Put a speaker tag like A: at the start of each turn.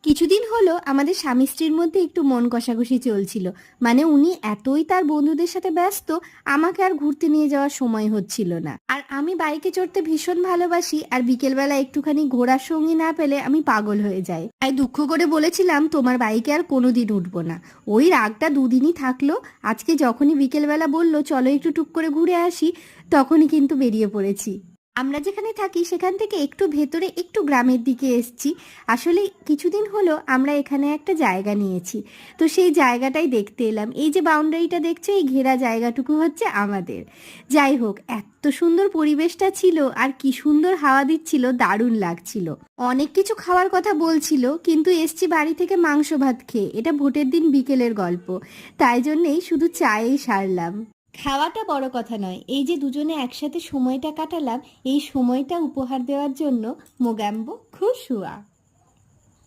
A: কিছুদিন হলো আমাদের স্বামী স্ত্রীর মধ্যে একটু মন কষাকষি চলছিল। মানে উনি এতই তার বন্ধুদের সাথে ব্যস্ত, আমাকে আর ঘুরতে নিয়ে যাওয়ার সময় হচ্ছিল না। আর আমি বাইকে চড়তে ভীষণ ভালোবাসি, আর বিকেলবেলা একটুখানি ঘোরার সঙ্গী না পেলে আমি পাগল হয়ে যাই। তাই দুঃখ করে বলেছিলাম তোমার বাইকে আর কোনোদিন উঠবো না। ওই রাগটা দুদিনই থাকলো। আজকে যখনই বিকেলবেলা বললো চলো একটু টুক করে ঘুরে আসি, তখনই কিন্তু বেরিয়ে পড়েছি। আমরা যেখানে থাকি সেখান থেকে একটু ভেতরে, একটু গ্রামের দিকে এসছি। আসলে কিছুদিন হলো আমরা এখানে একটা জায়গা নিয়েছি, তো সেই জায়গাটাই দেখতে এলাম। এই যে বাউন্ডারিটা দেখছো, এই ঘেরা জায়গাটুকু হচ্ছে আমাদের। যাই হোক, এত সুন্দর পরিবেশটা ছিল, আর কি সুন্দর হাওয়া দিচ্ছিল, দারুণ লাগছিল। অনেক কিছু খাওয়ার কথা বলছিল, কিন্তু এসছি বাড়ি থেকে মাংস ভাত খেয়ে। এটা ভোটের দিন বিকেলের গল্প, তাই জন্যেই শুধু চায়েই সারলাম। খাওয়াটা বড় কথা নয়, এই যে দুজনে একসাথে সময়টা কাটালাম, এই সময়টা উপহার দেওয়ার জন্য মোগাম্বো খুশুয়া।